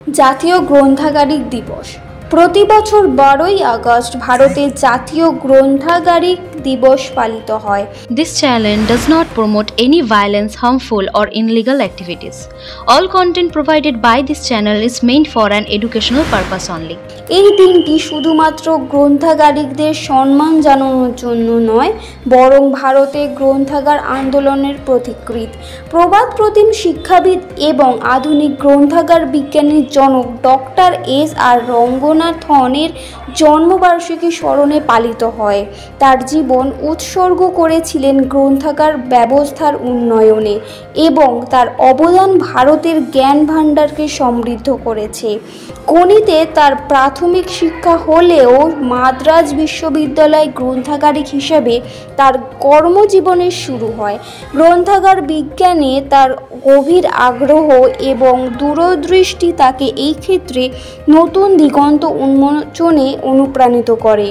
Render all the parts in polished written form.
জাতীয় গ্রন্থাগারিক দিবস প্রতি বছর 12ই আগস্ট ভারতে জাতীয় গ্রন্থাগারিক দিবস পালিত হয়। This channel does not promote any violence, harmful or illegal activities. All content provided by this channel is meant for an educational purpose only. এই দিনটি শুধুমাত্র গ্রন্থাগারিকদের সম্মান জানানোর জন্য নয়, বরং ভারতে গ্রন্থাগার আন্দোলনের প্রতিকৃত। প্রবাদ প্রতিম শিক্ষাবিদ এবং আধুনিক গ্রন্থাগার বিজ্ঞানীর জনক ডক্টর এস.আর. রঙ্গনাথনের জন্মবার্ষিকী স্মরণে পালিত হয়। তার জীবন উৎসর্গ করেছিলেন গ্রন্থাগার ব্যবস্থার উন্নয়নে এবং তার অবদান ভারতের জ্ঞান ভাণ্ডারকে সমৃদ্ধ করেছে। গণিতে তার প্রাথমিক শিক্ষা হলেও মাদ্রাজ বিশ্ববিদ্যালয় গ্রন্থাগারিক হিসেবে তার কর্মজীবনের শুরু হয়। গ্রন্থাগার বিজ্ঞানে তার গভীর আগ্রহ এবং দূরদৃষ্টি তাকে এই ক্ষেত্রে নতুন দিগন্ত উন্মোচনে অনুপ্রাণিত করে।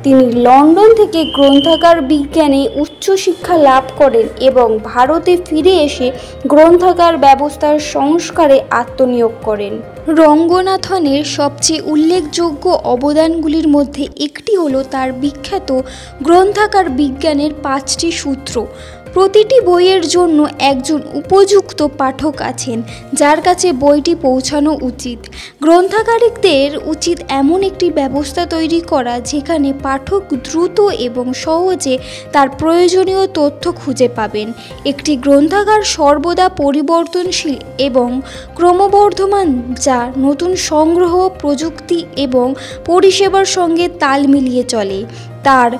তিনি লন্ডন থেকে গ্রন্থাগার বিজ্ঞানে উচ্চশিক্ষা লাভ করেন এবং ভারতে ফিরে এসে গ্রন্থাগার ব্যবস্থার সংস্কারে আত্মনিয়োগ করেন। রঙ্গনাথনের সবচেয়ে উল্লেখযোগ্য অবদানগুলির মধ্যে একটি হলো তার বিখ্যাত গ্রন্থাগার বিজ্ঞানের 5টি সূত্র। প্রতিটি বইয়ের জন্য একজন উপযুক্ত পাঠক আছেন যার কাছে বইটি পৌঁছানো উচিত। গ্রন্থাগারিকদের উচিত এমন একটি ব্যবস্থা তৈরি করা যেখানে পাঠক দ্রুত এবং সহজে তার প্রয়োজনীয় তথ্য খুঁজে পাবেন। একটি গ্রন্থাগার সর্বদা পরিবর্তনশীল এবং ক্রমবর্ধমান, যা নতুন সংগ্রহ প্রযুক্তি এবং পরিষেবার সঙ্গে তাল মিলিয়ে চলে। তার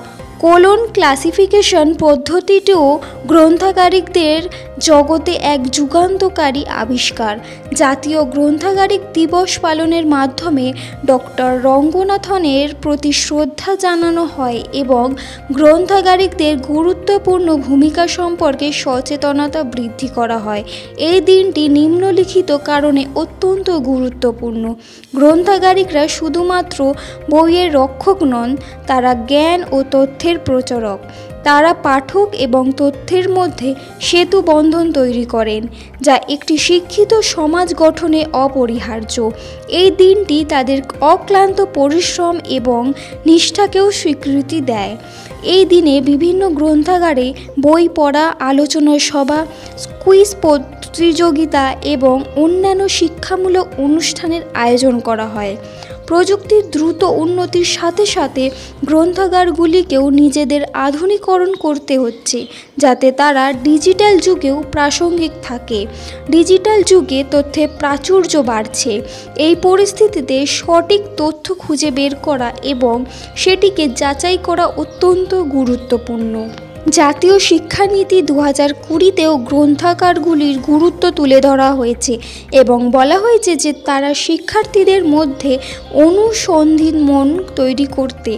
কোলন ক্লাসিফিকেশন পদ্ধতিটিও গ্রন্থাগারিকদের জগতে এক যুগান্তকারী আবিষ্কার। জাতীয় গ্রন্থাগারিক দিবস পালনের মাধ্যমে ডক্টর রঙ্গনাথনের প্রতি শ্রদ্ধা জানানো হয় এবং গ্রন্থাগারিকদের গুরুত্বপূর্ণ ভূমিকা সম্পর্কে সচেতনতা বৃদ্ধি করা হয়। এই দিনটি নিম্নলিখিত কারণে অত্যন্ত গুরুত্বপূর্ণ। গ্রন্থাগারিকরা শুধুমাত্র বইয়ের রক্ষক নন, তারা জ্ঞান ও তথ্যের প্রচারক। তারা পাঠক এবং তথ্যের মধ্যে সেতু বন্ধন তৈরি করেন, যা একটি শিক্ষিত সমাজ গঠনে অপরিহার্য। এই দিনটি তাদের অক্লান্ত পরিশ্রম এবং নিষ্ঠাকেও স্বীকৃতি দেয়। এই দিনে বিভিন্ন গ্রন্থাগারে বই পড়া, আলোচনা সভা, কুইজ প্রতিযোগিতা এবং অন্যান্য শিক্ষামূলক অনুষ্ঠানের আয়োজন করা হয়। প্রযুক্তির দ্রুত উন্নতির সাথে সাথে গ্রন্থাগারগুলিকেও নিজেদের আধুনিকরণ করতে হচ্ছে যাতে তারা ডিজিটাল যুগেও প্রাসঙ্গিক থাকে। ডিজিটাল যুগে তথ্যের প্রাচুর্য বাড়ছে। এই পরিস্থিতিতে সঠিক তথ্য খুঁজে বের করা এবং সেটিকে যাচাই করা অত্যন্ত গুরুত্বপূর্ণ। জাতীয় শিক্ষানীতি 2020তেও গ্রন্থাগারগুলির গুরুত্ব তুলে ধরা হয়েছে এবং বলা হয়েছে যে তারা শিক্ষার্থীদের মধ্যে অনুসন্ধান মন তৈরি করতে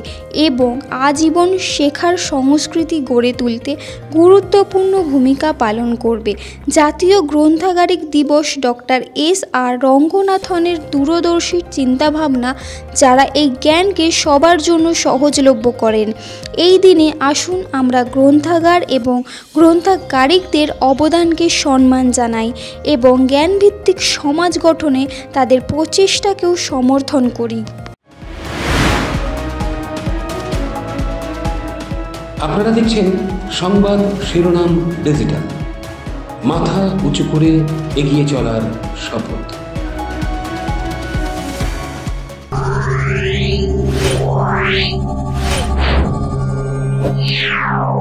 এবং আজীবন শেখার সংস্কৃতি গড়ে তুলতে গুরুত্বপূর্ণ ভূমিকা পালন করবে। জাতীয় গ্রন্থাগারিক দিবস ডক্টর এস.আর. রঙ্গনাথনের দূরদর্শী চিন্তাভাবনা, যারা এই জ্ঞানকে সবার জন্য সহজলভ্য করেন। এই দিনে আসুন আমরা গ্রন্থাগার এবং গ্রন্থাগারিকদের অবদানকে সম্মান জানাই এবং জ্ঞানভিত্তিক সমাজ গঠনে তাদের প্রচেষ্টাকেও সমর্থন করি। আপনারা দেখছেন সংবাদ শিরোনাম ডিজিটাল, মাথা উঁচু করে এগিয়ে চলার শপথ। Yeah.